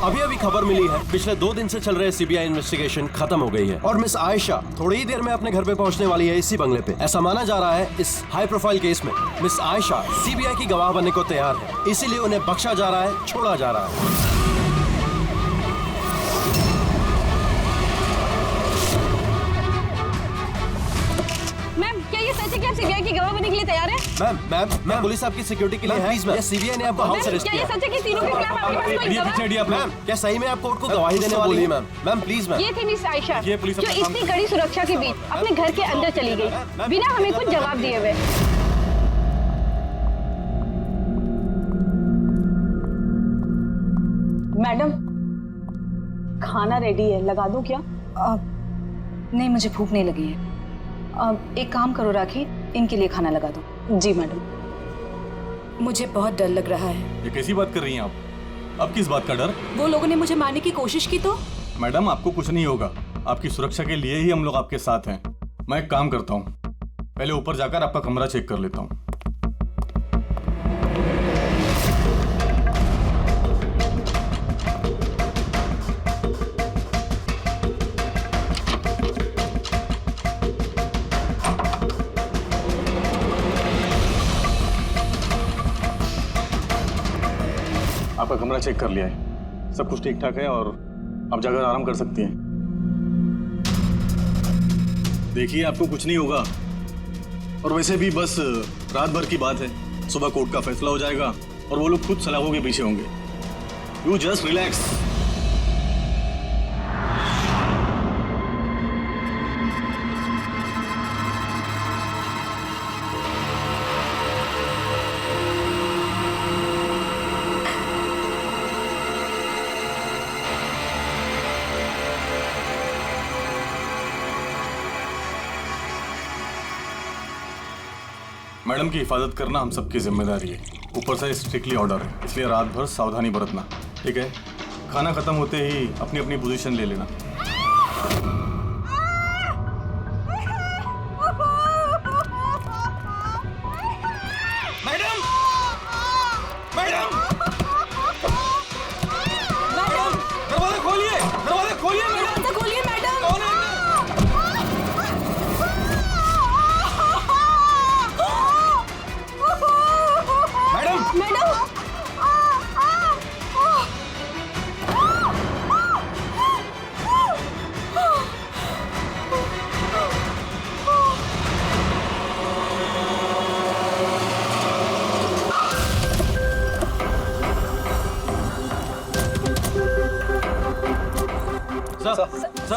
अभी अभी खबर मिली है, पिछले 2 दिन से चल रहे सीबीआई इन्वेस्टिगेशन खत्म हो गई है और मिस आयशा थोड़ी ही देर में अपने घर पे पहुंचने वाली है इसी बंगले पे। ऐसा माना जा रहा है इस हाई प्रोफाइल केस में मिस आयशा सीबीआई की गवाह बनने को तैयार है, इसीलिए उन्हें बख्शा जा रहा है, छोड़ा जा रहा है। सीबीआई की गवाह बनने के लिए तैयार है? मैम पुलिस आपकी सिक्योरिटी के लिए है। प्लीज मैम, सीबीआई ने आपको हाउस अरेस्ट किया। क्या ये सच है कि तीनों के खिलाफ आपके पास कोई गवाह? मैम, क्या सही में आप कोर्ट को गवाही देने वाली है? Ma'am please ma'am. ये थी मिस आयशा जो इतनी कड़ी सुरक्षा के बीच अपने घर के अंदर चली गई बिना हमें कुछ जवाब दिए हुए। मैडम, खाना रेडी है, लगा दूं क्या? नहीं, मुझे भूख नहीं लगी है। एक काम करो राखी, इनके लिए खाना लगा दो। जी मैडम। मुझे बहुत डर लग रहा है। ये कैसी बात कर रही हैं आप? अब किस बात का डर? वो लोगों ने मुझे मारने की कोशिश की तो? मैडम, आपको कुछ नहीं होगा। आपकी सुरक्षा के लिए ही हम लोग आपके साथ हैं। मैं एक काम करता हूँ, पहले ऊपर जाकर आपका कमरा चेक कर लेता हूँ। आपका कमरा चेक कर लिया है, सब कुछ ठीक ठाक है और आप जाकर आराम कर सकती हैं। देखिए, आपको कुछ नहीं होगा और वैसे भी बस रात भर की बात है। सुबह कोर्ट का फैसला हो जाएगा और वो लोग खुद सलाखों के पीछे होंगे। You just relax. मैडम की हिफाजत करना हम सबकी जिम्मेदारी है। ऊपर से स्ट्रिक्टली ऑर्डर है, इसलिए रात भर सावधानी बरतना, ठीक है? खाना खत्म होते ही अपनी अपनी पोजीशन ले लेना। मैडम, मैडम, दरवाजा खोलिए, दरवाजा खोलिए मैडम, दरवाजा खोलिए मैडम। कौन है? मैडम,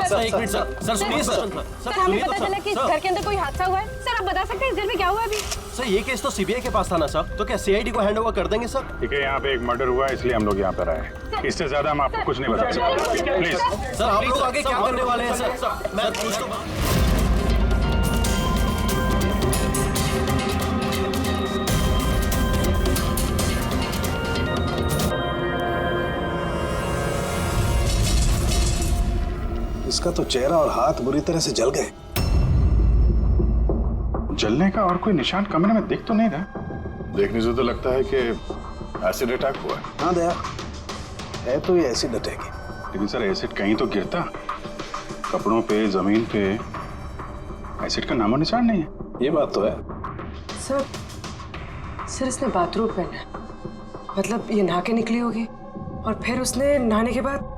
सर एक मिनट सर सुनिए सर हमें पता चला कि घर के अंदर कोई हादसा हुआ है। सर, आप बता सकते हैं इस जेल में क्या हुआ अभी? सर, ये केस तो सीबीआई के पास था ना सर, तो क्या सीआईडी को हैंड ओवर कर देंगे सर? ठीक है, यहाँ पे एक मर्डर हुआ है इसलिए हम लोग यहाँ पर आए। इससे ज्यादा हम आपको कुछ नहीं बता सकते। प्लीज सर, आप लोग आगे क्या करने वाले हैं सर? मैं कुछ तो इसका तो चेहरा और हाथ बुरी तरह से जल गए। जलने का और कोई निशान कमरे में दिख तो नहीं रहा। देखने से तो लगता है कि एसिड अटैक हुआ है। हाँ दया, है तो ये एसिड अटैक ही। लेकिन सर, एसिड कहीं तो गिरता, कपड़ों पे, जमीन पे एसिड का नामो निशान नहीं है। ये बात तो है। सर इसने बाथरूम पहना है, मतलब ये नहा के निकली होगी और फिर उसने नहाने के बाद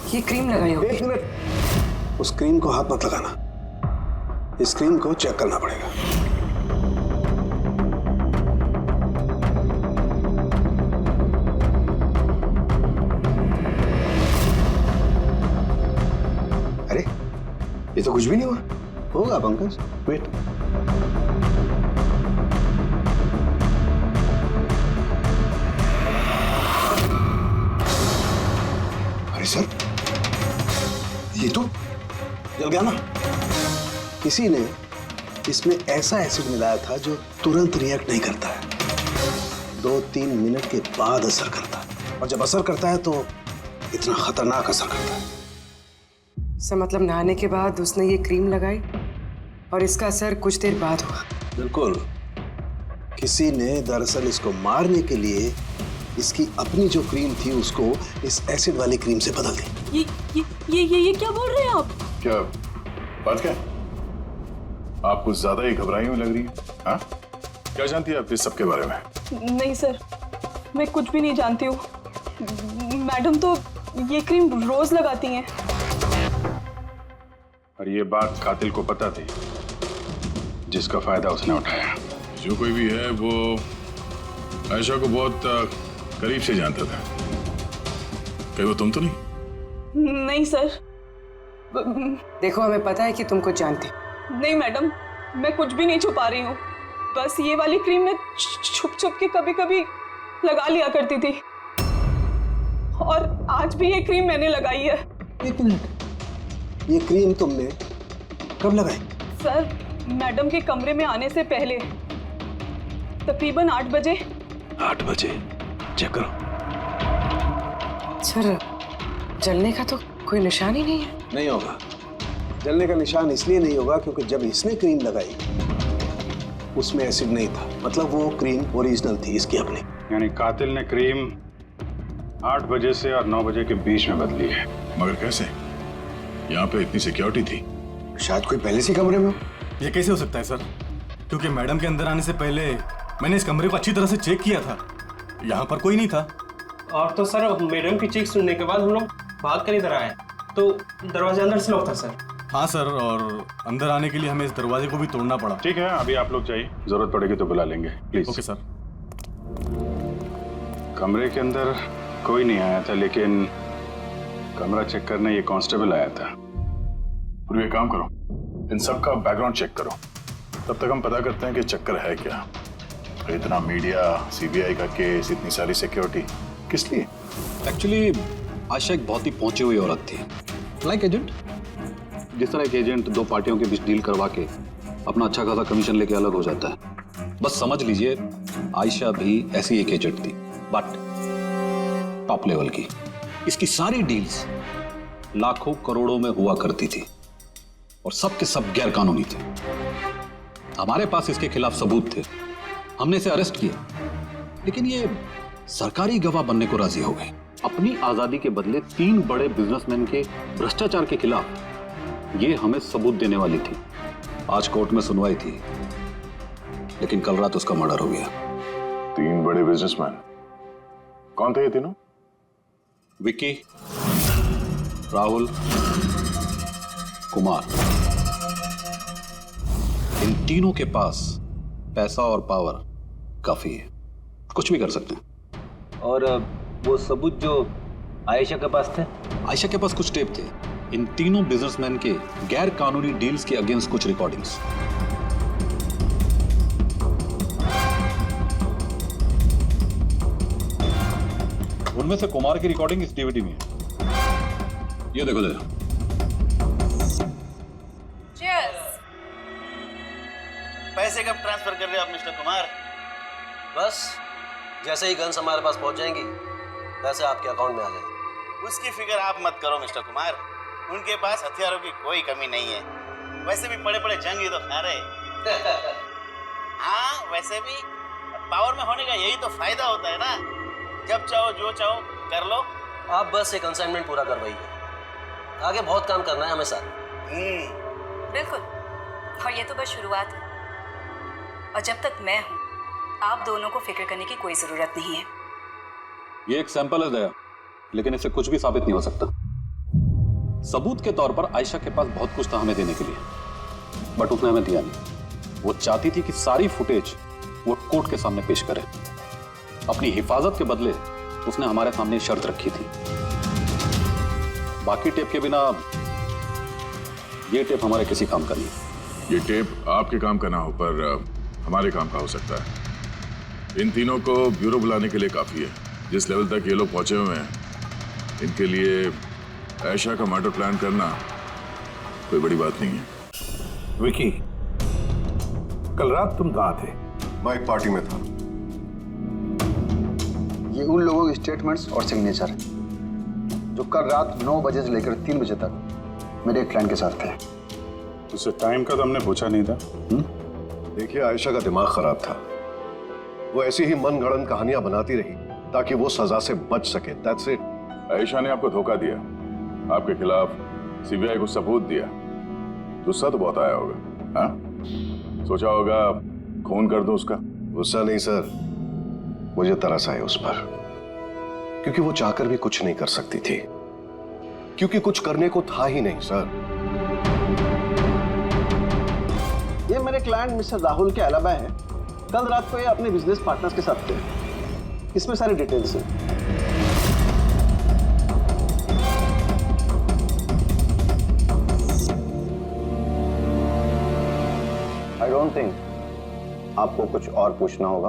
ये क्रीम लगाई होगी। एक मिनट, उस क्रीम को हाथ मत लगाना, इस क्रीम को चेक करना पड़ेगा। अरे, ये तो कुछ भी नहीं हुआ। होगा पंकज, वेट। अरे सर, ये तो जल गया ना। किसी ने इसमें ऐसा एसिड मिलाया था जो तुरंत रिएक्ट नहीं करता है, 2-3 मिनट के बाद असर करता है, और जब असर करता है तो इतना खतरनाक असर करता है। सर मतलब नहाने के बाद उसने ये क्रीम लगाई और इसका असर कुछ देर बाद हुआ। बिल्कुल, किसी ने दरअसल इसको मारने के लिए इसकी अपनी जो क्रीम थी उसको इस एसिड वाली क्रीम से बदल दी। ये क्या बोल रहे हैं आप? क्या बात क्या? आप कुछ ज्यादा ही घबराई हुई लग रही है। हाँ, क्या जानती है आप इस सब के बारे में? नहीं सर, मैं कुछ भी नहीं जानती हूँ। मैडम तो ये क्रीम रोज लगाती हैं। और ये बात कातिल को पता थी, जिसका फायदा उसने उठाया। जो कोई भी है वो आयशा को बहुत करीब से जानता था। कहीं वो तुम तो नहीं? नहीं सर। देखो, हमें पता है कि तुम कुछ जानती। नहीं मैडम, मैं कुछ भी नहीं छुपा रही हूँ। बस ये वाली क्रीम मैं छुप छुप के कभी कभी लगा लिया करती थी, और आज भी ये क्रीम मैंने लगाई है। एक मिनट, ये क्रीम तुमने कब लगाई? सर, मैडम के कमरे में आने से पहले तकरीबन 8 बजे। 8 बजे? चेक करो। सर, जलने का तो कोई निशान ही नहीं है। नहीं होगा। जलने का निशान इसलिए नहीं होगा क्योंकि जब इसने क्रीम लगाई उसमें एसिड नहीं था, मतलब वो क्रीम ओरिजिनल थी, इसकी अपनी। यानी कातिल ने क्रीम 8 बजे से और 9 बजे के बीच में बदली है। मगर कैसे? यहाँ पे इतनी सिक्योरिटी थी। शायद कोई पहले से कमरे में हो। ये कैसे हो सकता है सर? क्योंकि मैडम के अंदर आने से पहले मैंने इस कमरे को अच्छी तरह से चेक किया था। यहाँ पर कोई नहीं था। और तो सर, मैडम की चीख सुनने के बाद हम लोग भाग कर इधर आए, तो दरवाजा अंदर से लॉक था सर। हाँ सर, और अंदर आने के लिए हमें इस दरवाजे को भी तोड़ना पड़ा। ठीक है, अभी आप लोग जाइए, जरूरत पड़ेगी तो बुला लेंगे, प्लीज। Okay sir. कमरे के अंदर कोई नहीं आया था, लेकिन कमरा चेक करने ये कांस्टेबल आया था। और ये काम करो, इन सब का बैकग्राउंड चेक करो, तब तक हम पता करते हैं कि चक्कर है क्या। इतना मीडिया, सीबीआई का केस, इतनी सारी सिक्योरिटी किस लिए? एक्चुअली आयशा एक बहुत ही पहुंची हुई औरत थी, लाइक एजेंट। जिस तरह एक एजेंट 2 पार्टियों के बीच डील करवा के अपना अच्छा खासा कमीशन लेके अलग हो जाता है, बस समझ लीजिए आयशा भी ऐसी एक एजेंट थी, बट टॉप लेवल की। इसकी सारी डील्स लाखों करोड़ों में हुआ करती थी और सब के सब गैर कानूनी थे। हमारे पास इसके खिलाफ सबूत थे, हमने इसे अरेस्ट किया, लेकिन ये सरकारी गवाह बनने को राजी हो गई। अपनी आजादी के बदले 3 बड़े बिजनेसमैन के भ्रष्टाचार के खिलाफ ये हमें सबूत देने वाली थी। आज कोर्ट में सुनवाई थी, लेकिन कल रात उसका मर्डर हो गया। 3 बड़े बिजनेसमैन? कौन थे ये तीनों? विक्की, राहुल, कुमार। इन तीनों के पास पैसा और पावर काफी है, कुछ भी कर सकते हैं। और वो सबूत जो आयशा के पास थे? आयशा के पास कुछ टेप थे, इन तीनों बिजनेसमैन के गैर कानूनी डील्स के अगेंस्ट कुछ रिकॉर्डिंग्स। उनमें से कुमार की रिकॉर्डिंग इस डीवीडी में है। ये देखो जरा। पैसे कब ट्रांसफर कर रहे हो आप मिस्टर कुमार? बस जैसे ही गन्स हमारे पास पहुंच जाएंगी पैसे आपके अकाउंट में आ जाएंगे। उसकी फिक्र आप मत करो मिस्टर कुमार, उनके पास हथियारों की कोई कमी नहीं है। वैसे भी बड़े बड़े जंग ही तो खा रहे। हाँ, वैसे भी पावर में होने का यही तो फायदा होता है ना, जब चाहो जो चाहो कर लो। आप बस एक असाइनमेंट पूरा करवाइए, आगे बहुत काम करना है हमें साथ। बिल्कुल, और ये तो बस शुरुआत है, और जब तक मैं हूँ आप दोनों को फिक्र करने की कोई जरूरत नहीं है। ये एक सैंपल है दया, लेकिन इससे कुछ भी साबित नहीं हो सकता। सबूत के तौर पर आयशा के पास बहुत कुछ था हमें देने के लिए, बट उसने हमें दिया नहीं। वो चाहती थी कि सारी फुटेज वो कोर्ट के सामने पेश करे। अपनी हिफाजत के बदले उसने हमारे सामने शर्त रखी थी, बाकी टेप के बिना ये टेप हमारे किसी काम का नहीं। ये टेप आपके काम का ना हो पर हमारे काम का हो सकता है। इन तीनों को ब्यूरो बुलाने के लिए काफी है। जिस लेवल तक ये लोग पहुंचे हुए हैं, इनके लिए आयशा का मर्डर प्लान करना कोई बड़ी बात नहीं है। विकी, कल रात तुम कहाँ थे? मैं एक पार्टी में था। ये उन लोगों के स्टेटमेंट्स और सिग्नेचर हैं जो कल रात 9 बजे से लेकर 3 बजे तक मेरे एक क्लाइंट के साथ थे। उससे टाइम का तो हमने पूछा नहीं था। देखिए, आयशा का दिमाग खराब था। वो ऐसी ही मनगढ़ंत कहानियां बनाती रही ताकि वो सजा से बच सके। That's it. आयशा ने आपको धोखा दिया, आपके खिलाफ सीबीआई को सबूत दिया, गुस्सा तो बहुत आया होगा। हाँ, सोचा होगा खून कर दो उसका। गुस्सा नहीं सर, मुझे तरस आया उस पर, क्योंकि वो चाहकर भी कुछ नहीं कर सकती थी, क्योंकि कुछ करने को था ही नहीं सर। ये मेरे क्लाइंट मिस्टर राहुल के अलावा है। कल रात को ये अपने बिजनेस पार्टनर्स के साथ थे। इसमें सारी डिटेल्स हैं। आई डोंट थिंक आपको कुछ और पूछना होगा।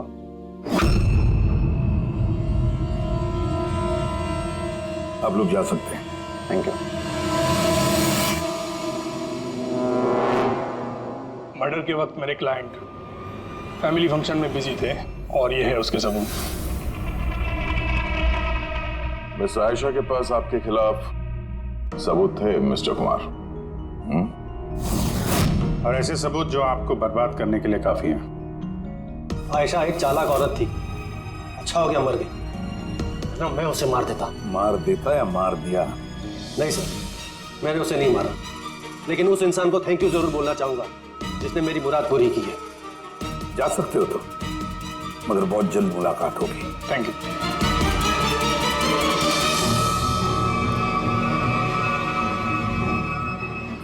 आप लोग जा सकते हैं। Thank you. मर्डर के वक्त मेरे क्लाइंट फैमिली फंक्शन में बिजी थे और ये है उसके सबूत। मिस आयशा के पास आपके खिलाफ सबूत थे मिस्टर कुमार। और ऐसे सबूत जो आपको बर्बाद करने के लिए काफी हैं। आयशा एक चालाक औरत थी, अच्छा हो गया मर गई, ना मैं उसे मार देता। मार देता या मार दिया? नहीं सर, मैंने उसे नहीं मारा, लेकिन उस इंसान को थैंक यू जरूर बोलना चाहूंगा जिसने मेरी मुराद पूरी की है। जा सकते हो तो, मगर बहुत जल्द मुलाकात होगी। Thank you.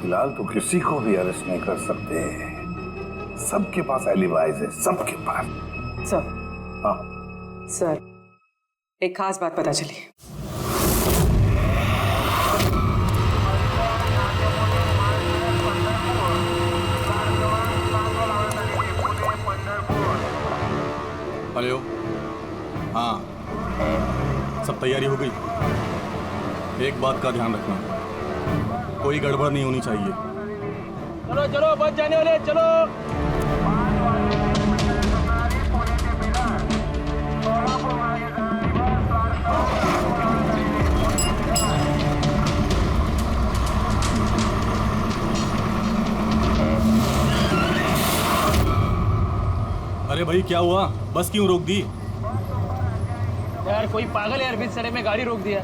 फिलहाल तो किसी को भी अरेस्ट नहीं कर सकते, सबके पास एलिबाइज है, सबके पास। सर। हाँ सर, एक खास बात पता चली। हेलो। हाँ, सब तैयारी हो गई? एक बात का ध्यान रखना, कोई गड़बड़ नहीं होनी चाहिए। चलो चलो, बच जाने वाले, चलो। अरे भाई क्या हुआ? बस क्यों रोक दी? यार कोई पागल है यार, बीच सड़क में गाड़ी रोक दिया।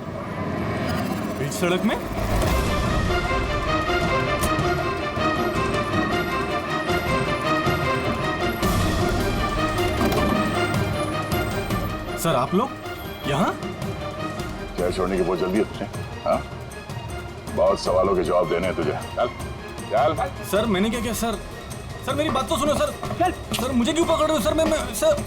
बीच सड़क में? सर आप लोग यहाँ? क्या छोड़ने की बहुत जल्दी है तुझे? हाँ, बहुत सवालों के जवाब देने हैं तुझे। चल चल। सर मैंने क्या किया सर? सर मेरी बात तो सुनो सर। सर मुझे क्यों पकड़ रहे हो सर? मैं सर,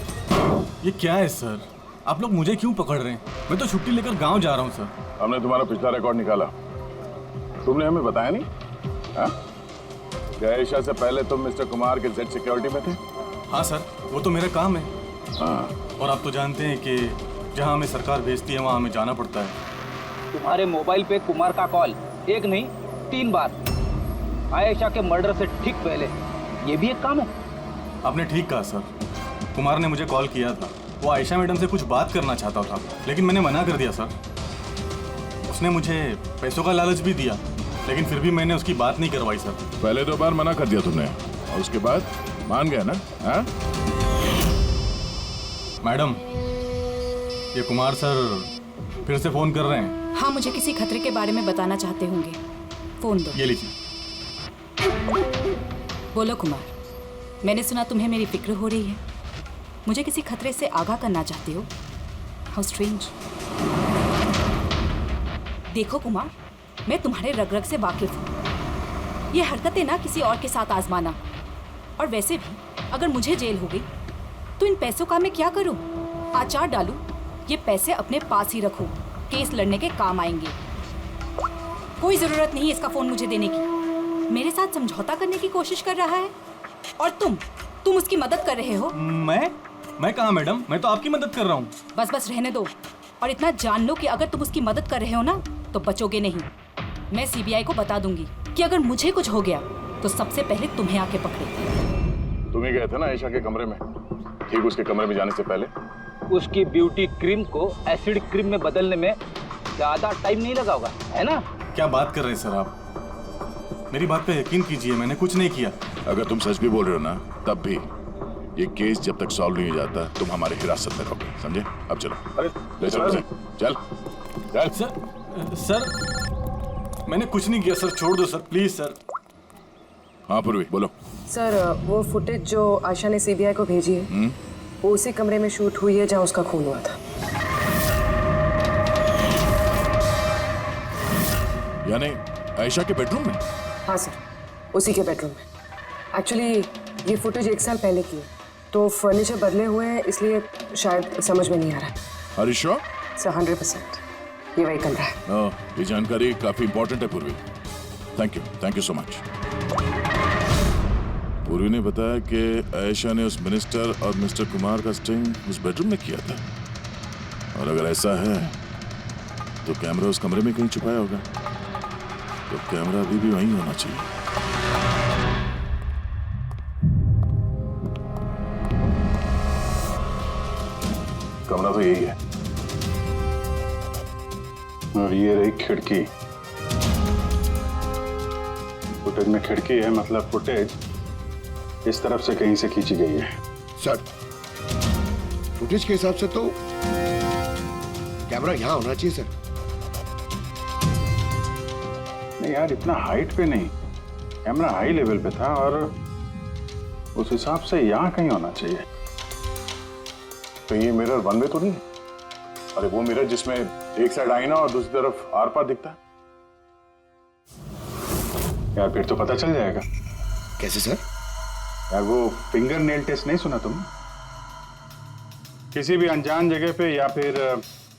ये क्या है सर? आप लोग मुझे क्यों पकड़ रहे हैं? मैं तो छुट्टी लेकर गांव जा रहा हूँ सर। हमने तुम्हारा पिछला रिकॉर्ड निकाला, तुमने हमें बताया नहीं। हाँ, क्या आयशा से पहले तुम मिस्टर कुमार के जेड सिक्योरिटी में थे? हाँ सर, वो तो मेरा काम है। हाँ, और आप तो जानते हैं कि जहाँ हमें सरकार भेजती है वहाँ हमें जाना पड़ता है। तुम्हारे मोबाइल पे कुमार का कॉल एक नहीं 3 बार, आयशा के मर्डर से ठीक पहले। ये भी एक काम है। आपने ठीक कहा सर, कुमार ने मुझे कॉल किया था, वो आयशा मैडम से कुछ बात करना चाहता था, लेकिन मैंने मना कर दिया सर। उसने मुझे पैसों का लालच भी दिया, लेकिन फिर भी मैंने उसकी बात नहीं करवाई सर। पहले 2 बार मना कर दिया तुमने और उसके बाद मान गया ना? हाँ? मैडम, ये कुमार सर फिर से फोन कर रहे हैं। हाँ, मुझे किसी खतरे के बारे में बताना चाहते होंगे, फोन दो। ये लीजिए। बोलो कुमार, मैंने सुना तुम्हें मेरी फिक्र हो रही है, मुझे किसी खतरे से आगाह करना चाहते हो। How strange. देखो कुमार, मैं तुम्हारे रग रग से वाकिफ हूँ। ये हरकतें ना किसी और के साथ आजमाना, और वैसे भी अगर मुझे जेल हो गई तो इन पैसों का मैं क्या करूँ? आचार डालूं, ये पैसे अपने पास ही रखो, केस लड़ने के काम आएंगे। कोई जरूरत नहीं इसका फोन मुझे देने की। मेरे साथ समझौता करने की कोशिश कर रहा है और तुम उसकी मदद कर रहे हो। मैं कहाँ मैडम, मैं तो आपकी मदद कर रहा हूँ। बस रहने दो, और इतना जान लो कि अगर तुम उसकी मदद कर रहे हो ना तो बचोगे नहीं। मैं सीबीआई को बता दूंगी कि अगर मुझे कुछ हो गया तो सबसे पहले तुम्हें आके पकड़े। तुम ही गए थे ना आयशा के कमरे में, ठीक उसके कमरे में जाने से पहले? उसकी ब्यूटी क्रीम को एसिड क्रीम में बदलने में ज्यादा टाइम नहीं लगा होगा, है ना? क्या बात कर रहे हैं सर आप? मेरी बात पे यकीन कीजिए, मैंने कुछ नहीं किया। अगर तुम सच भी बोल रहे हो ना, तब भी ये केस जब तक सॉल्व नहीं हो जाता तुम हमारे हिरासत में रहोगे, समझे? अब चलो, अरे ले चलो उसे, चल चल। सर मैंने कुछ नहीं किया सर, छोड़ दो सर, प्लीज सर। हाँ पूर्वी बोलो। सर वो फुटेज जो आयशा ने सीबीआई को भेजी है वो उसी कमरे में शूट हुई है जहाँ उसका खून हुआ था। यानी आयशा के बेडरूम में? हाँ सर, उसी के बेडरूम में। एक्चुअली ये फुटेज 1 साल पहले की है, तो फर्नीचर बदले हुए हैं, इसलिए शायद समझ में नहीं आ रहा है। Are you sure? सर 100% ये वही कमरा है। ये जानकारी काफी इंपॉर्टेंट है पूर्वी, थैंक यू सो मच। पूर्वी ने बताया कि आयशा ने उस मिनिस्टर और मिस्टर कुमार का स्टिंग उस बेडरूम में किया था, और अगर ऐसा है तो कैमरा उस कमरे में कहीं छुपाया होगा, तो कैमरा अभी भी वहीं होना चाहिए। कमरा तो यही है, और ये रही खिड़की। फुटेज में खिड़की है, मतलब फुटेज इस तरफ से कहीं से खींची गई है। सर फुटेज के हिसाब से तो कैमरा यहाँ होना चाहिए सर। नहीं यार, इतना हाइट पे नहीं, कैमरा हाई लेवल पे था और उस हिसाब से यहाँ कहीं होना चाहिए। तो ये मिरर वन वे तो नहीं? अरे वो मिरर जिसमें एक साइड आईना और दूसरी तरफ आर पार दिखता है यार, फिर तो पता चल जाएगा। कैसे सर? यार वो फिंगर नेल टेस्ट नहीं सुना तुम? किसी भी अनजान जगह पे या फिर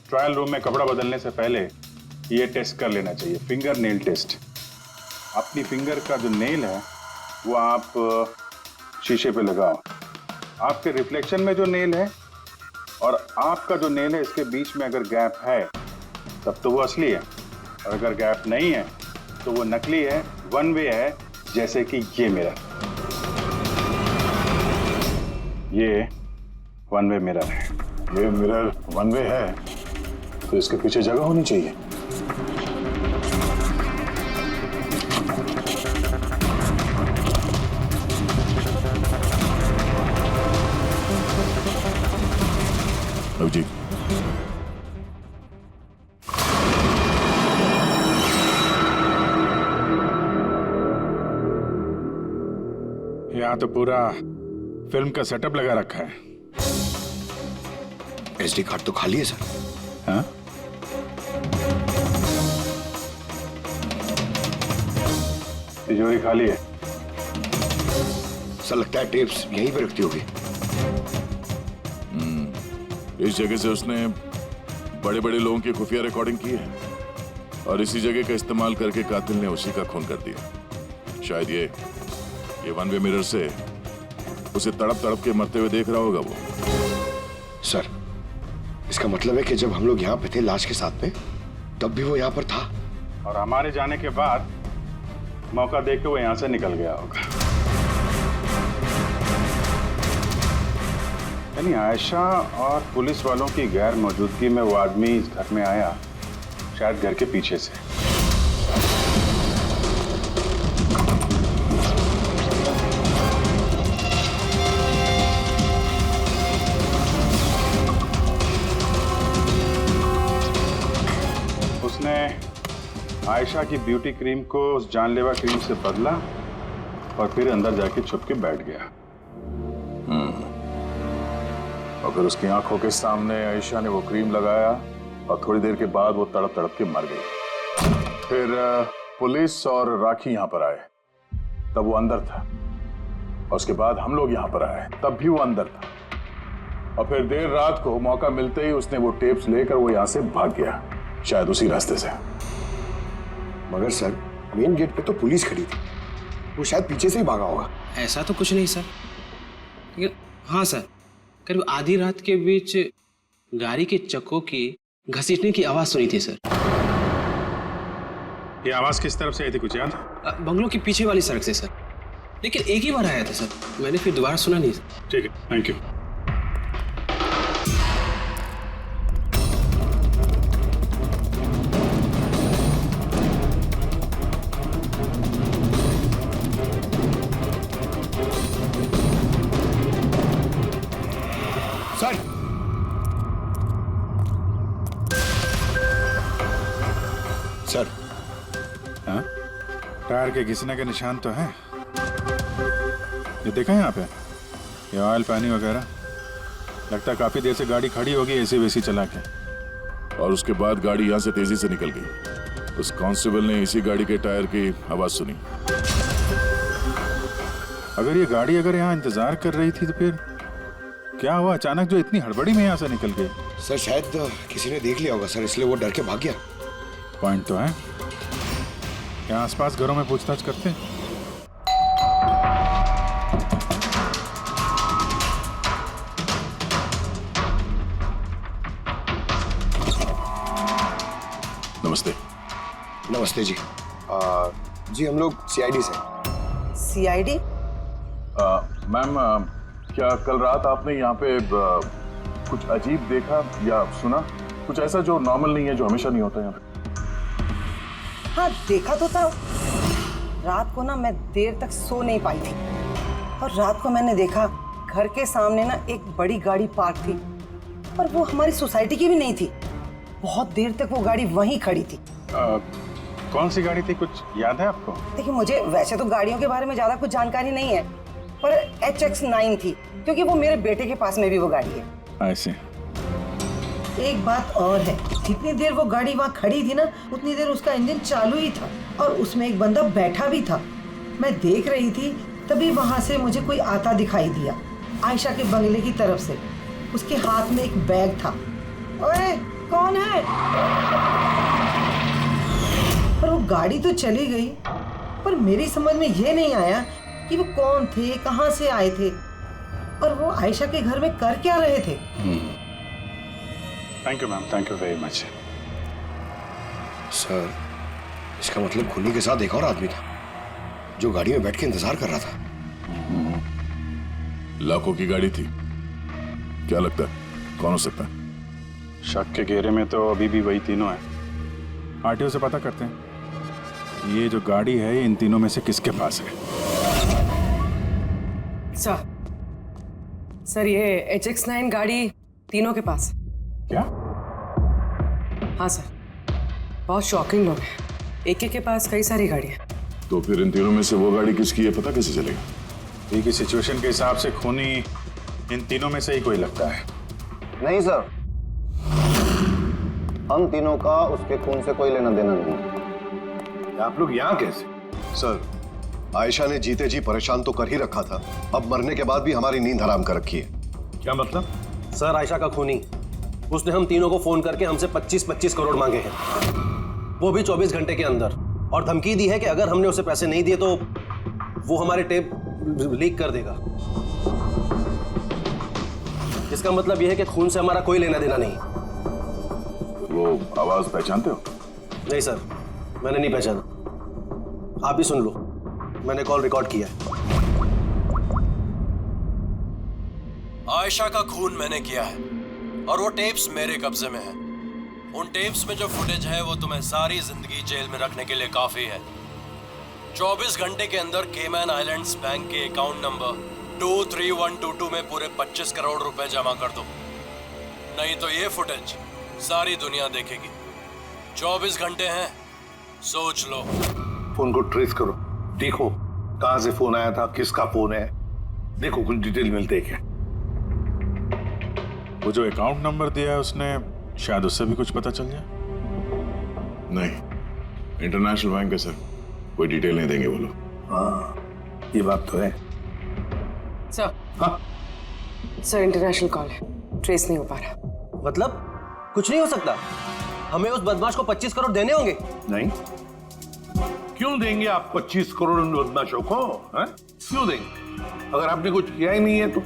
ट्रायल रूम में कपड़ा बदलने से पहले ये टेस्ट कर लेना चाहिए, फिंगर नेल टेस्ट। अपनी फिंगर का जो नेल है वो आप शीशे पे लगाओ, आपके रिफ्लेक्शन में जो नेल है और आपका जो नेल है इसके बीच में अगर गैप है तब तो वो असली है, और अगर गैप नहीं है तो वो नकली है, वन वे है, जैसे कि ये मिरर। ये वन वे मिरर है। ये मिरर वन वे है तो इसके पीछे जगह होनी चाहिए। अभिजीत, यहाँ तो पूरा फिल्म का सेटअप लगा रखा है। एसडी कार्ड तो खाली है सर। हाँ? तिजोरी खाली है। सर लगता है टेप्स यहीं पे रखती होगी। इस जगह से उसने बड़े बड़े लोगों की खुफिया रिकॉर्डिंग की है और इसी जगह का इस्तेमाल करके कातिल ने उसी का खून कर दिया। शायद ये वन वे मिरर से उसे तड़प तड़प के मरते हुए देख रहा होगा वो। सर इसका मतलब है कि जब हम लोग यहाँ पे थे लाश के साथ में तब भी वो यहाँ पर था, और हमारे जाने के बाद मौका देख के वो यहाँ से निकल गया होगा। यानी आयशा और पुलिस वालों की गैर मौजूदगी में वो आदमी इस घर में आया, शायद घर के पीछे से। उसने आयशा की ब्यूटी क्रीम को उस जानलेवा क्रीम से बदला और फिर अंदर जाके छुप के बैठ गया। अगर उसकी आंखों के सामने आयशा ने वो क्रीम लगाया और थोड़ी देर के बाद वो तड़प तड़प के मर गई। फिर पुलिस और राखी यहाँ पर आए तब वो अंदर था, और उसके बाद हम लोग यहाँ पर आए तब भी वो अंदर था, और फिर देर रात को मौका मिलते ही उसने वो टेप्स लेकर वो यहाँ से भाग गया, शायद उसी रास्ते से। मगर सर मेन गेट पे तो पुलिस खड़ी थी, वो शायद पीछे से ही भागा होगा। ऐसा तो कुछ नहीं सर, लेकिन हाँ सर करीब आधी रात के बीच गाड़ी के चक्कों की घसीटने की आवाज सुनी थी सर। ये आवाज किस तरफ से आई थी कुछ याद? बंगलों के पीछे वाली सड़क से सर, लेकिन एक ही बार आया था सर, मैंने फिर दोबारा सुना नहीं सर। ठीक है, थैंक यू। सर। हाँ? टायर के घिसने के निशान तो हैं। ये देखा है यहाँ पे, ये ऑयल पानी वगैरह। लगता है काफी देर से गाड़ी खड़ी होगी एसी वेसी चला के। और उसके बाद गाड़ी यहाँ से तेजी से निकल गई। उस कांस्टेबल ने इसी गाड़ी के टायर की आवाज सुनी। अगर ये गाड़ी यहाँ इंतजार कर रही थी तो फिर क्या हुआ अचानक जो इतनी हड़बड़ी में यहाँ से निकल गई? सर शायद किसी ने देख लिया होगा सर, इसलिए वो डर के भाग गया। पॉइंट तो है। यहाँ आसपास घरों में पूछताछ करते हैं। नमस्ते। नमस्ते जी। जी हम लोग सीआईडी से। सीआईडी? मैम, क्या कल रात आपने यहाँ पे कुछ अजीब देखा या सुना? कुछ ऐसा जो नॉर्मल नहीं है, जो हमेशा नहीं होता यहाँ पे? हाँ देखा तो था। रात को ना मैं देर तक सो नहीं पाई थी और रात को मैंने देखा घर के सामने ना एक बड़ी गाड़ी पार्क थी, पर वो हमारी सोसाइटी की भी नहीं थी। बहुत देर तक वो गाड़ी वहीं खड़ी थी। कौन सी गाड़ी थी, कुछ याद है आपको? देखिए मुझे वैसे तो गाड़ियों के बारे में ज्यादा कुछ जानकारी नहीं है, पर HX9 थी, क्योंकि वो मेरे बेटे के पास में भी वो गाड़ी है। ऐसे एक बात और है, जितनी देर वो गाड़ी वहाँ खड़ी थी ना, उतनी देर उसका इंजन चालू ही था और उसमें एक बंदा बैठा भी था। मैं देख रही थी, तभी वहाँ से मुझे कोई आता दिखाई दिया, आयशा के बंगले की तरफ से। उसके हाथ में एक बैग था। ओए कौन है? पर वो गाड़ी तो चली गई, पर मेरी समझ में ये नहीं आया कि वो कौन थे, कहाँ से आए थे और वो आयशा के घर में कर क्या रहे थे। Thank you ma'am, thank you very much. Sir इसका मतलब खुनी के साथ एक और आदमी था जो गाड़ी में बैठ के इंतजार कर रहा था। लाखों की गाड़ी थी। क्या लगता है कौन हो सकता है? शक के घेरे में तो अभी भी वही तीनों हैं। आरटीओ से पता करते हैं ये जो गाड़ी है इन तीनों में से किसके पास है। सर ये HX9 गाड़ी तीनों के पास। क्या? हाँ सर, बहुत शॉकिंग लोग हैं। एक के पास कई सारी गाड़ियाँ। तो फिर इन तीनों में से वो गाड़ी किसकी है पता कैसे चलेगा? ठीक है, सिचुएशन के हिसाब से खूनी इन तीनों में से ही कोई लगता है। नहीं सर, हम तीनों का उसके खून से कोई लेना देना नहीं। आप लोग यहाँ कैसे? सर आयशा ने जीते जी परेशान तो कर ही रखा था, अब मरने के बाद भी हमारी नींद हराम कर रखी है। क्या मतलब? सर आयशा का खूनी, उसने हम तीनों को फोन करके हमसे 25-25 करोड़ मांगे हैं, वो भी 24 घंटे के अंदर, और धमकी दी है कि अगर हमने उसे पैसे नहीं दिए तो वो हमारे टेप लीक कर देगा। इसका मतलब यह है कि खून से हमारा कोई लेना देना नहीं। वो आवाज पहचानते हो? नहीं सर, मैंने नहीं पहचाना। आप भी सुन लो, मैंने कॉल रिकॉर्ड किया है। आयशा का खून मैंने किया है और वो टेप्स मेरे कब्जे में है। उन टेप्स में जो फुटेज है वो तुम्हें सारी जिंदगी जेल में रखने के लिए काफी है। 24 घंटे के अंदर केमैन आइलैंड्स बैंक के अकाउंट नंबर 23122 में पूरे 25 करोड़ रुपए जमा कर दो, नहीं तो ये फुटेज सारी दुनिया देखेगी। 24 घंटे हैं, सोच लो। फोन को ट्रेस करो, देखो कहां से फोन आया था, किसका फोन है, देखो कुछ डिटेल मिलते हैं क्या। वो जो अकाउंट नंबर दिया है उसने, शायद उससे भी कुछ पता चल जाए। नहीं, इंटरनेशनल बैंक है सर, कोई डिटेल नहीं देंगे वो लोग। हाँ ये बात तो है। सर हाँ सर, इंटरनेशनल कॉल है, ट्रेस नहीं हो पा रहा। मतलब कुछ नहीं हो सकता? हमें उस बदमाश को 25 करोड़ देने होंगे? नहीं, क्यों देंगे आप 25 करोड़ उन बदमाशों को? क्यों देंगे? अगर आपने कुछ किया ही नहीं है तो,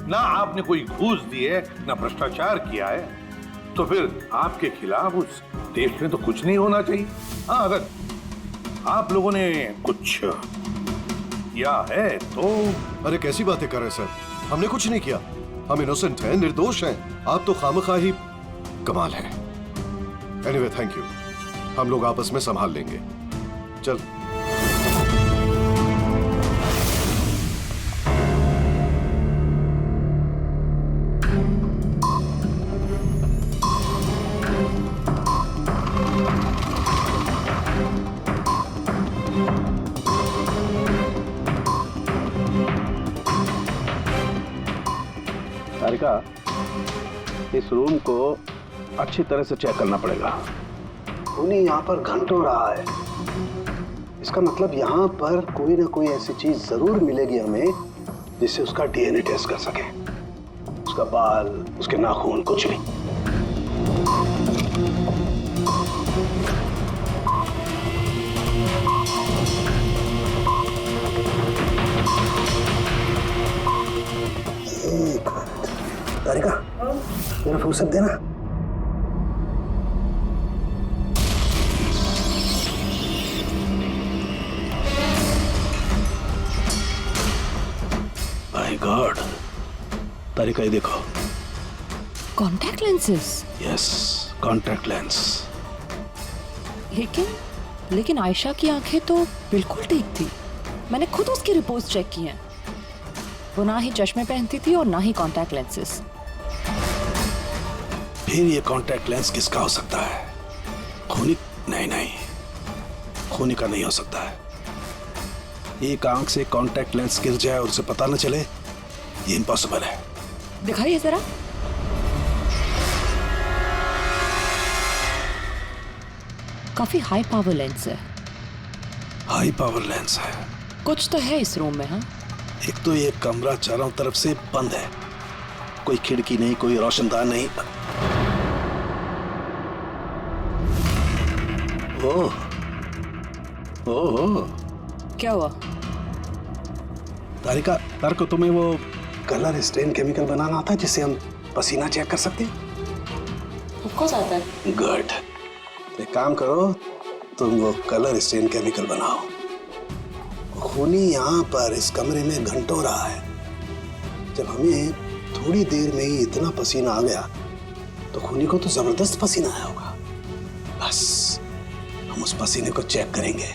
ना आपने कोई घूस दी है, ना भ्रष्टाचार किया है, तो फिर आपके खिलाफ उस देश में तो कुछ नहीं होना चाहिए। हाँ, अगर आप लोगों ने कुछ किया है तो। अरे कैसी बातें कर रहे हैं सर, हमने कुछ नहीं किया, हम इनोसेंट हैं, निर्दोष हैं। आप तो खामखा ही कमाल है। एनीवे थैंक यू, हम लोग आपस में संभाल लेंगे। चल। इस रूम को अच्छी तरह से चेक करना पड़ेगा। खूनी यहाँ पर घंटों रहा है, इसका मतलब यहाँ पर कोई ना कोई ऐसी चीज जरूर मिलेगी हमें जिससे उसका डीएनए टेस्ट कर सके। उसका बाल, उसके नाखून, कुछ भी। एक मिनट, तारिका मेरा फुर्सत देना। माय गॉड, तारिका ये देखो। Contact lenses? Yes, contact lens. लेकिन आयशा की आंखें तो बिल्कुल ठीक थी। मैंने खुद उसकी रिपोर्ट्स चेक की हैं। वो ना ही चश्मे पहनती थी और ना ही कॉन्टैक्ट लेंसेज। फिर ये कॉन्टैक्ट लेंस किसका हो सकता है? खूनी? नहीं, खूनी का नहीं हो सकता है। एक आंख से कॉन्टैक्ट लेंस गिर जाए और उसे पता न चले, ये इम्पॉसिबल है। दिखाइए जरा। काफी हाई पावर लेंस है। हाई पावर लेंस है? कुछ तो है इस रूम में। हाँ, एक तो ये कमरा चारों तरफ से बंद है, कोई खिड़की नहीं, कोई रोशनदान नहीं। ओह, क्या हुआ? तारिका को तुम्हें वो कलर स्टेन केमिकल बनाना आता है जिससे हम पसीना चेक कर सकते हैं? ऑफ कोर्स आता है। गुड। एक काम करो, तुम वो कलर स्टेन केमिकल बनाओ। खूनी यहाँ पर इस कमरे में घंटों रहा है। जब हमें थोड़ी देर में ही इतना पसीना आ गया तो खूनी को तो जबरदस्त पसीना आया होगा। बस हम उस पसीने को चेक करेंगे,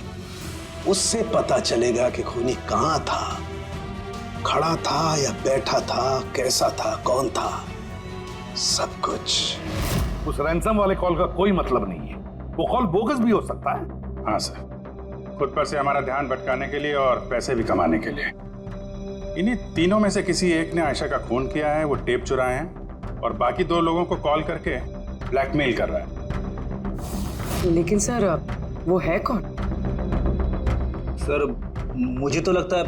उससे पता चलेगा कि खूनी कहाँ था, खड़ा था या बैठा था, कैसा था, कौन था, सब कुछ। उस रैंसम वाले कॉल का कोई मतलब नहीं है, वो कॉल बोगस भी हो सकता है। हाँ सर, खुद पर से हमारा ध्यान भटकाने के लिए और पैसे भी कमाने के लिए। इन्हीं तीनों में से किसी एक ने आयशा का खून किया है, वो टेप चुराए हैं और बाकी 2 लोगों को कॉल करके ब्लैकमेल कर रहा है। लेकिन सर वो है कौन? सर मुझे तो लगता है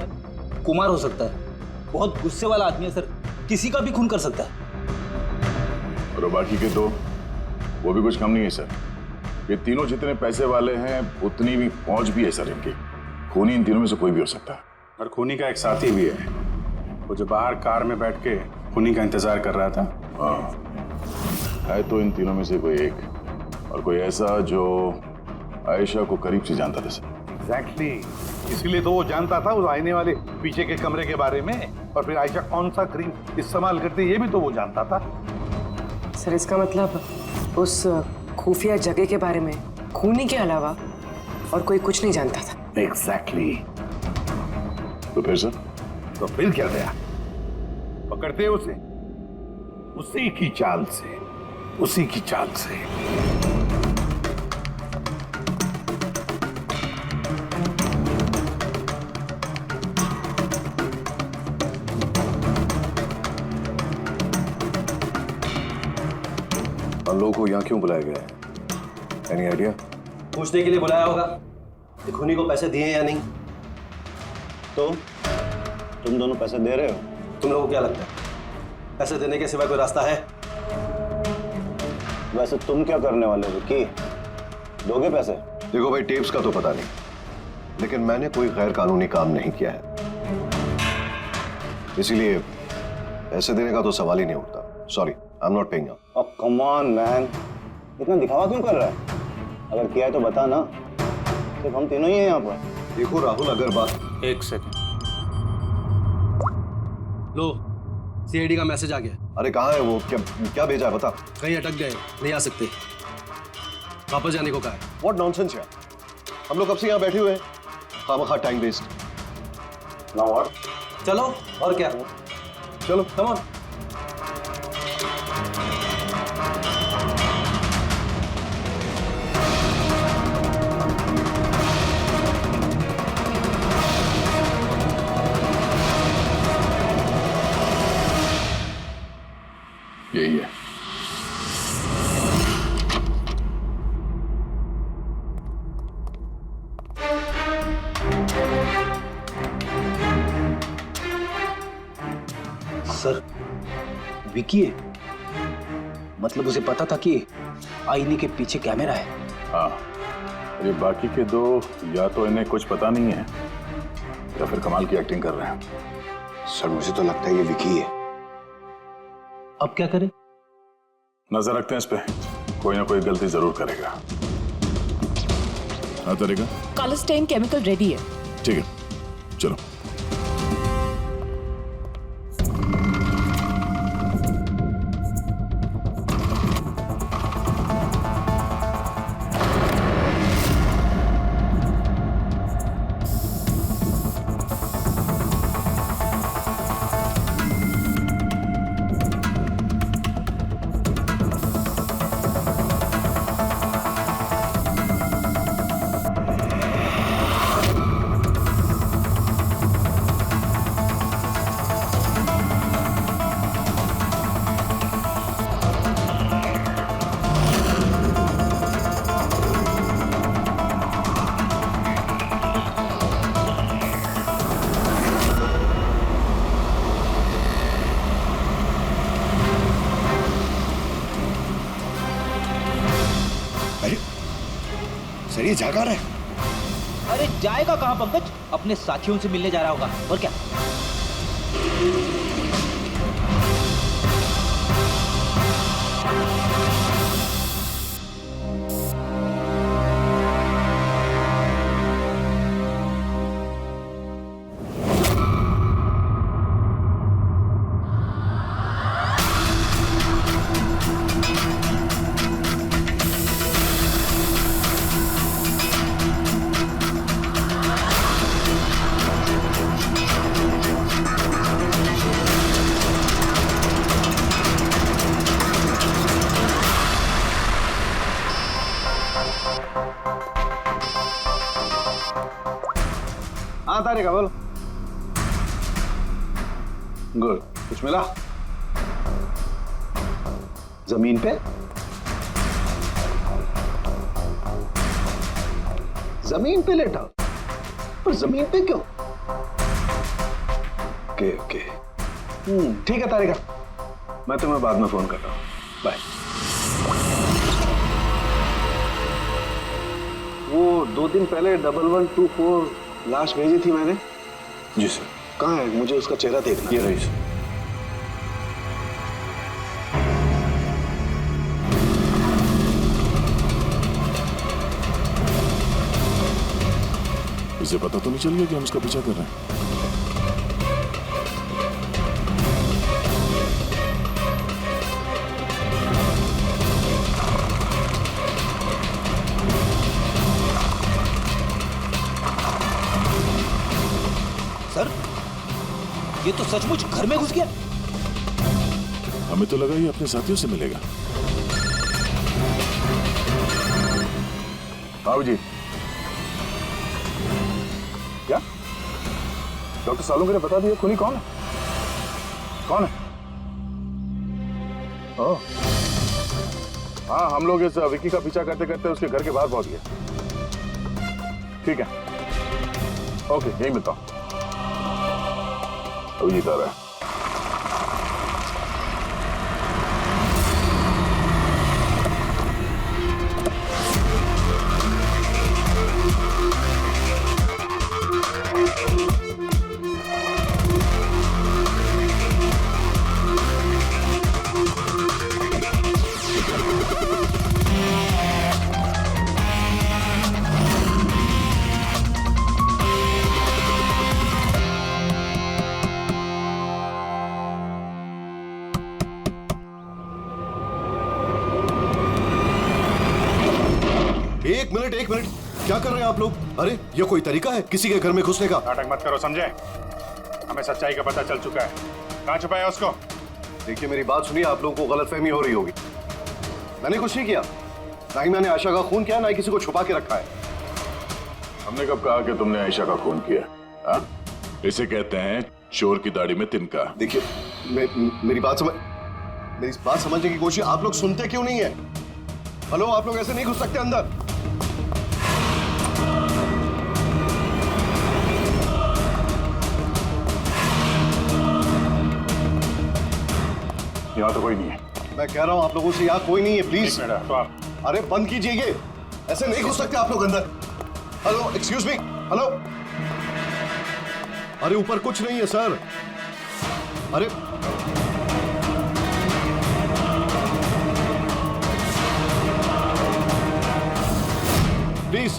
कुमार हो सकता है। बहुत गुस्से वाला आदमी है सर, किसी का भी खून कर सकता है। और बाकी के 2 वो भी कुछ कम नहीं है सर। ये तीनों जितने पैसे वाले हैं उतनी भी पहुंच भी है सर इनकी। खूनी इन तीनों में से कोई भी हो सकता है। और खूनी का एक साथी भी है, वो जो बाहर कार में बैठ के खूनी का इंतजार कर रहा था। हाँ, है तो इन तीनों में से कोई एक, और कोई ऐसा जो आयशा को करीब से जानता था सर। एग्जैक्टली, इसीलिए तो वो जानता था उस आईने वाले पीछे के कमरे के बारे में, और फिर आयशा कौन सा क्रीम इस्तेमाल करती ये भी तो वो जानता था। सर इसका मतलब उस खुफिया जगह के बारे में खूनी के अलावा और कोई कुछ नहीं जानता था। एग्जैक्टली। तो फिर सर? तो फिर क्या गया, पकड़ते उसे, उसी की चाल से, उसी की चाल से। हम लोगों को यहाँ क्यों बुलाया गया है? Any idea? पूछने के लिए बुलाया होगा कि खूनी को पैसे दिए या नहीं। तो तुम दोनों पैसे दे रहे हो? तुम लोगों को क्या लगता है पैसे देने के सिवा कोई रास्ता है? वैसे तुम क्या करने वाले हो कि दोगे पैसे? देखो भाई, टेप्स का तो पता नहीं, लेकिन मैंने कोई गैर कानूनी काम नहीं किया है, इसीलिए पैसे देने का तो सवाल ही नहीं उठता। Sorry, I am not paying. Come on man, इतना दिखावा क्यों कर रहा है? अगर किया है तो बता ना, सिर्फ हम तीनों ही हैं यहाँ पर। देखो राहुल, अगर बात। एक सेकंड, लो सीआईडी का मैसेज आ गया। अरे कहाँ है वो? क्या भेजा है बता। कहीं अटक गए, नहीं आ सकते, वापस जाने को कहा है। व्हाट नॉनसेंस यार, हम लोग कब से यहाँ बैठे हुए हैं, खामखा टाइम वेस्ट। Now what? चलो और क्या, चलो कम ऑन। यही है। विकी है? मतलब उसे पता था कि आईने के पीछे कैमरा है? हाँ, ये बाकी के दो या तो इन्हें कुछ पता नहीं है या फिर कमाल की एक्टिंग कर रहे हैं। सर मुझे तो लगता है ये विकी है। अब क्या करें? नजर रखते हैं इस पे, कोई ना कोई गलती जरूर करेगा। हाँ तरीका? कलर स्टेन केमिकल रेडी है। ठीक है, चलो। सर ये जागा रहा है। अरे जाएगा कहां पंकज? अपने साथियों से मिलने जा रहा होगा और क्या। हाँ तारिका बोलो। गुड, कुछ मिला? जमीन पे? जमीन पे लेटा? पर जमीन पे क्यों? ओके ओके, ठीक है तारिका, मैं तुम्हें बाद में फोन कर रहा हूँ। बाय। वो 2 दिन पहले 1124 लाश भेजी थी मैंने। जी सर। कहाँ है? मुझे उसका चेहरा देखना। ये रही सर। इसे पता तो नहीं चल गया कि हम इसका पीछा कर रहे हैं? सर, ये तो सचमुच घर में घुस गया। हमें तो लगा ये अपने साथियों से मिलेगा। हाँ जी। क्या डॉक्टर सालुंके ने बता दिया खूनी कौन है? कौन है? ओह, हाँ, हम लोग इस विकी का पीछा करते करते उसके घर के बाहर पहुंच गए। ठीक है, ओके, यही मिलता हूं। अभिजीत आ रहा है। एक मिनट, क्या कर रहे हैं आप लोग? अरे ये कोई तरीका है किसी के घर में घुसने का? नाटक मत करो, समझे? हमें सच्चाई का पता चल चुका है। कहाँ छुपाया उसको? देखिए मेरी बात सुनिए, आप लोगों को गलतफहमी हो रही होगी। मैंने कुछ नहीं किया, ना ही मैंने आयशा का खून किया, ना ही किसी को छुपा के रखा है। हमने कब कहा कि तुमने आयशा का खून किया? हाँ? इसे कहते हैं चोर की दाढ़ी में तिनका। देखिए मेरी बात समझने की कोशिश। आप लोग सुनते क्यों नहीं है? हेलो, आप लोग ऐसे नहीं घुस सकते अंदर। यहाँ तो कोई नहीं है। मैं कह रहा हूँ आप लोगों से यहाँ कोई नहीं है, प्लीज। तो आप अरे बंद कीजिए ये, ऐसे नहीं घुस सकते आप लोग अंदर। Hello, excuse me, hello. अरे ऊपर कुछ नहीं है सर। अरे प्लीज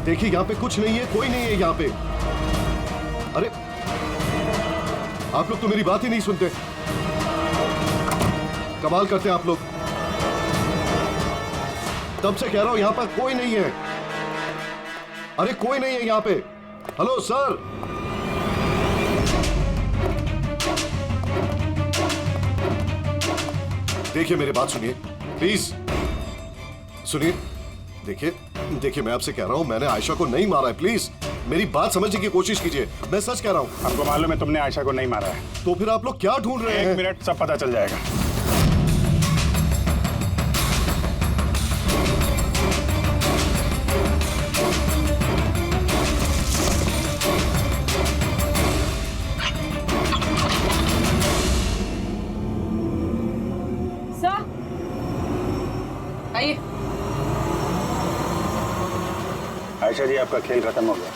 देखिए, यहाँ पे कुछ नहीं है, कोई नहीं है यहाँ पे। अरे आप लोग तो मेरी बात ही नहीं सुनते, कमाल करते हैं आप लोग। तब से कह रहा हूं यहां पर कोई नहीं है। अरे कोई नहीं है यहां पे। Hello sir. देखिए मेरी बात सुनिए प्लीज, सुनिए। देखिए मैं आपसे कह रहा हूं, मैंने आयशा को नहीं मारा है, प्लीज मेरी बात समझने की कोशिश कीजिए। मैं सच कह रहा हूं। आपको मालूम है तुमने आयशा को नहीं मारा है। तो फिर आप लोग क्या ढूंढ रहे हैं? 1 मिनट, सब पता चल जाएगा। सर आइए। आयशा जी, आपका खेल खत्म हो गया,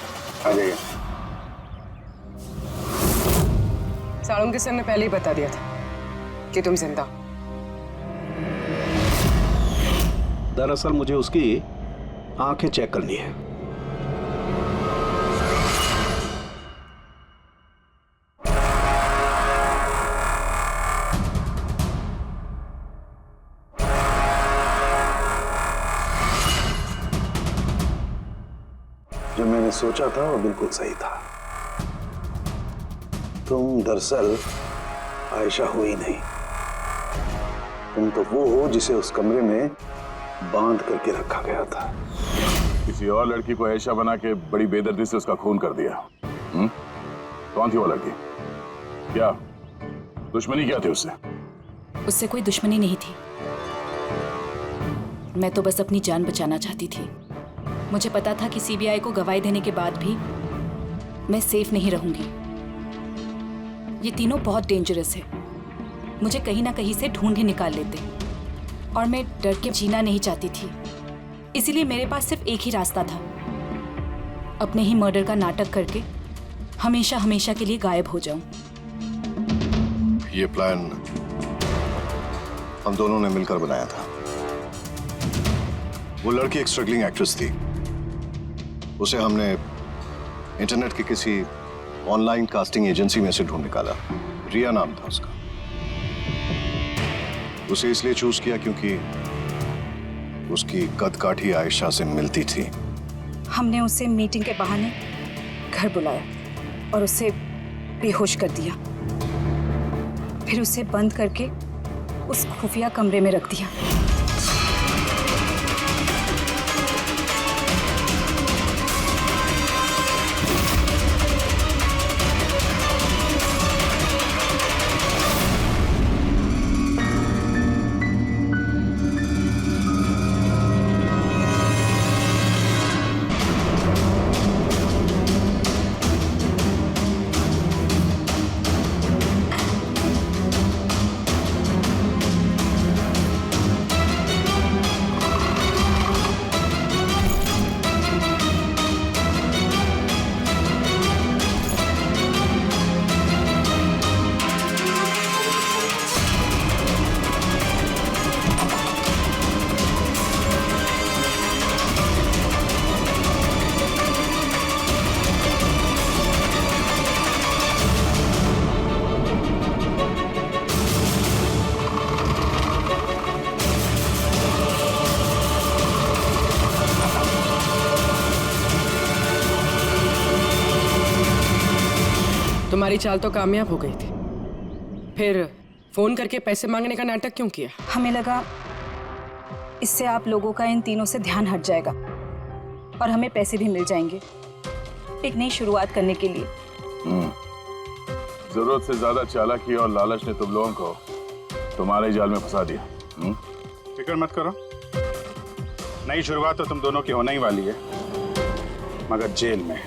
आ जाइए। साळुंके सर ने पहले ही बता दिया था कि तुम जिंदा। दरअसल मुझे उसकी आंखें चेक करनी है। जो मैंने सोचा था वो बिल्कुल सही था। तुम दरअसल आयशा हो ही नहीं, तुम तो वो हो जिसे उस कमरे में बांध करके रखा गया था। किसी और लड़की को आयशा बना के बड़ी बेदर्दी से उसका खून कर दिया। कौन थी वो लड़की? क्या दुश्मनी क्या थी उससे? उससे कोई दुश्मनी नहीं थी। मैं तो बस अपनी जान बचाना चाहती थी। मुझे पता था कि सीबीआई को गवाही देने के बाद भी मैं सेफ नहीं रहूंगी। ये तीनों बहुत डेंजरस है, मुझे कहीं ना कहीं से ढूंढ ही निकाल लेते और मैं डर के जीना नहीं चाहती थी। इसीलिए मेरे पास सिर्फ एक ही रास्ता था, अपने ही मर्डर का नाटक करके हमेशा हमेशा के लिए गायब हो जाऊं। ये प्लान हम दोनों ने मिलकर बनाया था। वो लड़की एक स्ट्रगलिंग एक्ट्रेस थी, उसे हमने इंटरनेट की किसी ऑनलाइन कास्टिंग एजेंसी में से ढूंढ निकाला। रिया नाम था उसका। उसे इसलिए चूज किया क्योंकि उसकी कद-काठी आयशा से मिलती थी। हमने उसे मीटिंग के बहाने घर बुलाया और उसे बेहोश कर दिया, फिर उसे बंद करके उस खुफिया कमरे में रख दिया। तुम्हारी चाल तो कामयाब हो गई थी, फिर फोन करके पैसे मांगने का नाटक क्यों किया? हमें लगा इससे आप लोगों का इन तीनों से ध्यान हट जाएगा और हमें पैसे भी मिल जाएंगे एक नई शुरुआत करने के लिए। जरूरत से ज्यादा चालाकी और लालच ने तुम लोगों को तुम्हारे जाल में फंसा दिया। फिक्र मत करो, नई शुरुआत तो तुम दोनों की होने ही वाली है, मगर जेल में।